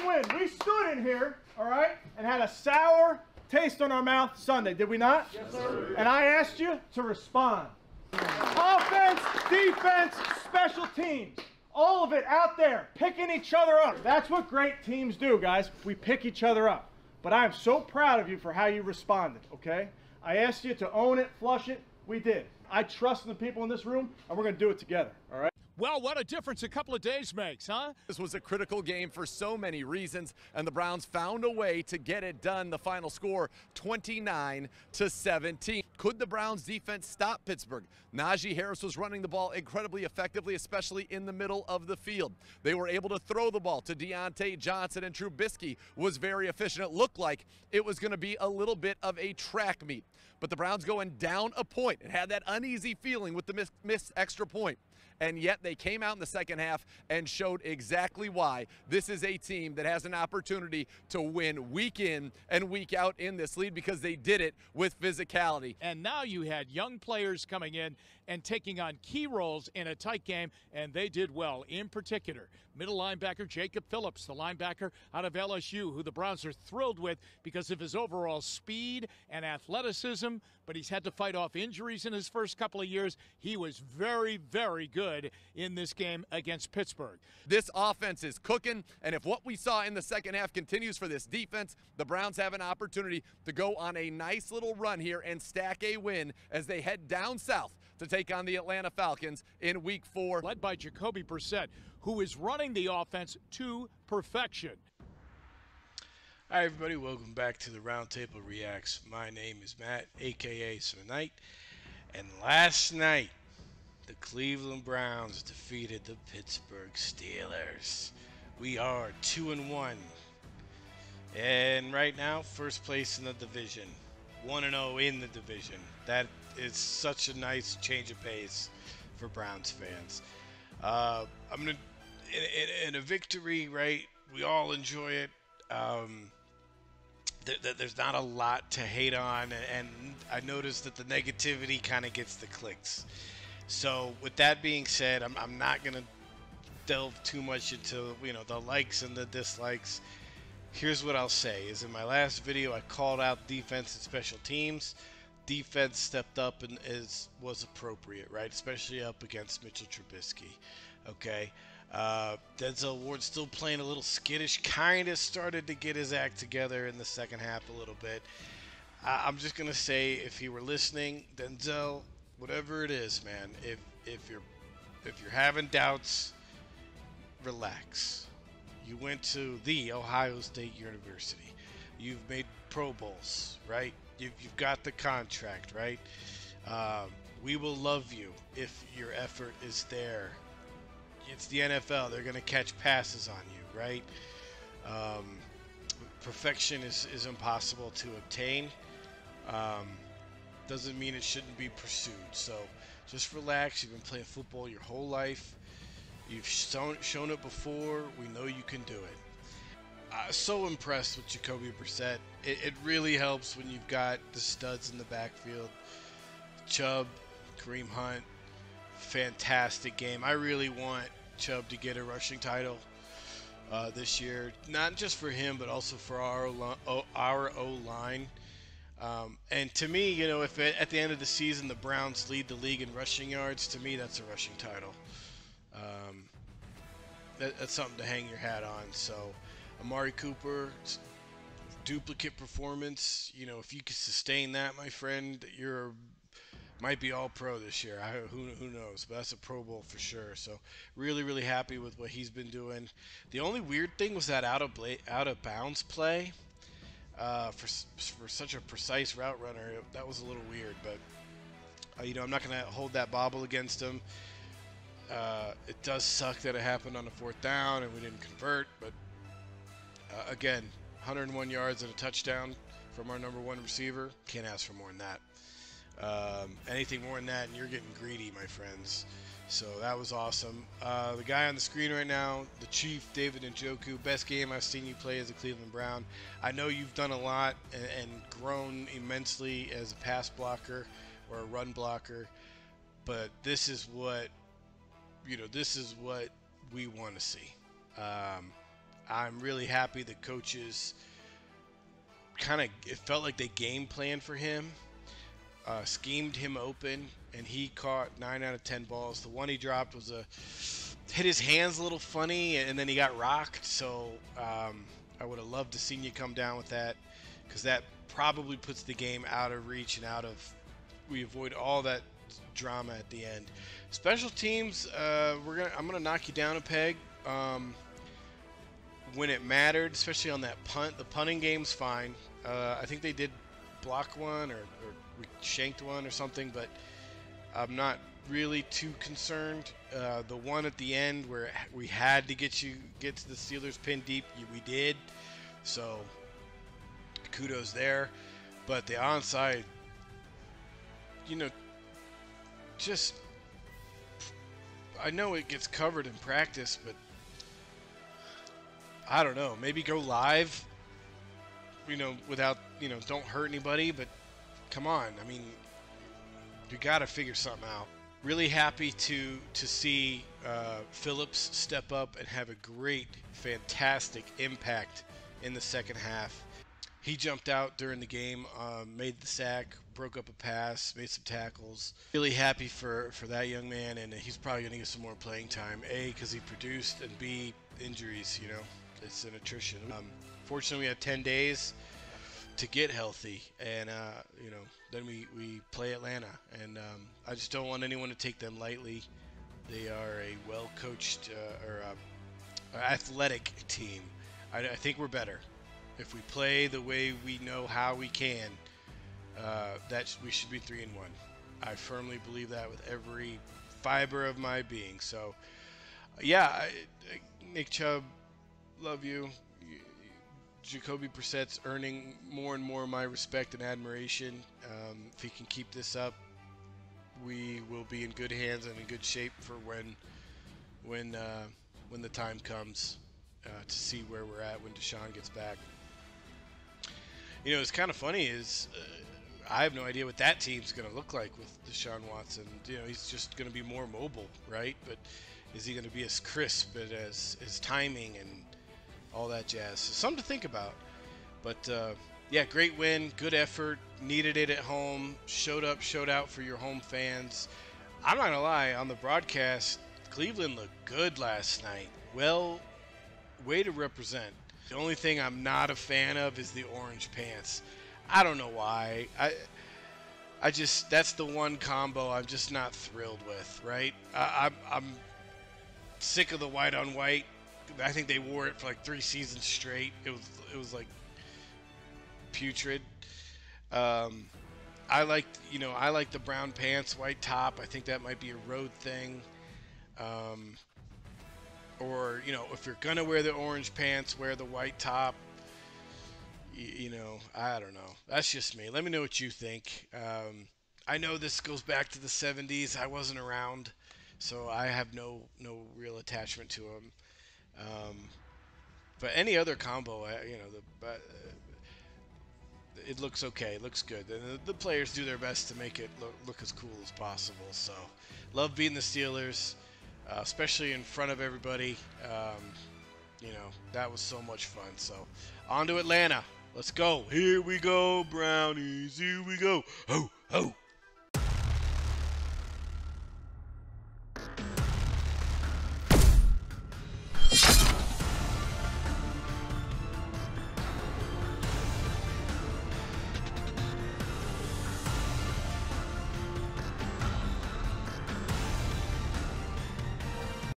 win. We stood in here, all right, and had a sour taste on our mouth Sunday, did we not? Yes, sir. And I asked you to respond. Offense, defense, special teams, all of it out there, picking each other up. That's what great teams do, guys. We pick each other up. But I am so proud of you for how you responded, okay? I asked you to own it, flush it. We did. I trust in the people in this room, and we're going to do it together, all right? Well, what a difference a couple of days makes, huh? This was a critical game for so many reasons, and the Browns found a way to get it done. The final score, 29-17. Could the Browns defense stop Pittsburgh? Najee Harris was running the ball incredibly effectively, especially in the middle of the field. They were able to throw the ball to Deontay Johnson, and Trubisky was very efficient. It looked like it was going to be a little bit of a track meet, but the Browns going down a point. It had that uneasy feeling with the missed extra point. And yet they came out in the second half and showed exactly why this is a team that has an opportunity to win week in and week out in this league, because they did it with physicality. And now you had young players coming in and taking on key roles in a tight game, and they did well. In particular, middle linebacker Jacob Phillips, the linebacker out of LSU, who the Browns are thrilled with because of his overall speed and athleticism, but he's had to fight off injuries in his first couple of years. He was very, very good in this game against Pittsburgh. This offense is cooking, and if what we saw in the second half continues for this defense, the Browns have an opportunity to go on a nice little run here and stack a win as they head down south to take on the Atlanta Falcons in Week 4. Led by Jacoby Brissett, who is running the offense to perfection. Hi everybody, welcome back to the Roundtable Reacts. My name is Matt, aka Sir Knight, and last night the Cleveland Browns defeated the Pittsburgh Steelers. We are 2-1, and right now first place in the division, 1-0 in the division. That is such a nice change of pace for Browns fans. I'm gonna in a victory, right? We all enjoy it. There's not a lot to hate on, and I noticed that the negativity kind of gets the clicks. So with that being said, I'm not gonna delve too much into the likes and the dislikes. Here's what I'll say: is in my last video I called out defense and special teams. Defense stepped up and was appropriate, right? Especially up against Mitchell Trubisky. Okay, Denzel Ward still playing a little skittish. Kind of started to get his act together in the second half a little bit. I'm just gonna say, if he were listening, Denzel, whatever it is, man, if you're having doubts, relax. You went to the Ohio State University. You've made Pro Bowls, right? You've got the contract, right? We will love you if your effort is there. It's the NFL. They're going to catch passes on you, right? Perfection is impossible to obtain. Doesn't mean it shouldn't be pursued. So just relax. You've been playing football your whole life. You've shown it before. We know you can do it. So impressed with Jacoby Brissett. It really helps when you've got the studs in the backfield. Chubb, Kareem Hunt, fantastic game. I really want Chubb to get a rushing title this year, not just for him, but also for our O-line. And to me, if at the end of the season the Browns lead the league in rushing yards, to me that's a rushing title. That's something to hang your hat on. So Amari Cooper, duplicate performance. If you can sustain that, my friend, might be all pro this year. Who knows? But that's a Pro Bowl for sure. So really, really happy with what he's been doing. The only weird thing was that out of bounds play for such a precise route runner. That was a little weird, but I'm not going to hold that bobble against him. It does suck that it happened on the fourth down and we didn't convert, but again, 101 yards and a touchdown from our #1 receiver. Can't ask for more than that. Anything more than that, and you're getting greedy, my friends. So that was awesome. The guy on the screen right now, the Chief, David Njoku, best game I've seen you play as a Cleveland Brown. I know you've done a lot and grown immensely as a pass blocker or a run blocker, but this is what we want to see. I'm really happy the coaches it felt like they game planned for him, schemed him open, and he caught 9 out of 10 balls. The one he dropped was hit his hands a little funny, and then he got rocked. So I would have loved to seen you come down with that, because that probably puts the game out of reach and we avoid all that drama at the end. Special teams, I'm gonna knock you down a peg. When it mattered, especially on that punt, the punting game's fine. I think they did block one or we shanked one or something, but I'm not really too concerned. The one at the end where we had to get to the Steelers pin deep, we did. So kudos there. But the onside, just, I know it gets covered in practice, but I don't know. Maybe go live, without, don't hurt anybody, but come on. I mean, you got to figure something out. Really happy to see Phillips step up and have a great, fantastic impact in the second half. He jumped out during the game, made the sack, broke up a pass, made some tackles. Really happy for that young man, and he's probably going to get some more playing time. A, because he produced, and B, injuries, It's an attrition. Fortunately, we had 10 days to get healthy, and then we play Atlanta, and I just don't want anyone to take them lightly. They are a well-coached athletic team. I think we're better if we play the way we know how we can. We should be 3-1. I firmly believe that with every fiber of my being. So, yeah, Nick Chubb, love you. Jacoby Brissett's earning more and more of my respect and admiration. If he can keep this up, we will be in good hands and in good shape for when the time comes to see where we're at when Deshaun gets back. It's kind of funny is I have no idea what that team's going to look like with Deshaun Watson. He's just going to be more mobile, right? But is he going to be as crisp as his timing and all that jazz? So something to think about. But yeah, great win, good effort, needed it at home, showed up, showed out for your home fans. I'm not gonna lie, on the broadcast, Cleveland looked good last night. Well, way to represent. The only thing I'm not a fan of is the orange pants. I don't know why. I just, that's the one combo I'm just not thrilled with, right? I'm sick of the white on white. I think they wore it for like 3 seasons straight. It was like putrid. I like the brown pants, white top. I think that might be a road thing. Or if you're gonna wear the orange pants, wear the white top. I don't know. That's just me. Let me know what you think. I know this goes back to the 70s. I wasn't around, so I have no real attachment to them. But any other combo, it looks okay. It looks good. And the players do their best to make it look as cool as possible. So, love beating the Steelers, especially in front of everybody. That was so much fun. So, on to Atlanta. Let's go. Here we go, Brownies. Here we go. Ho, ho.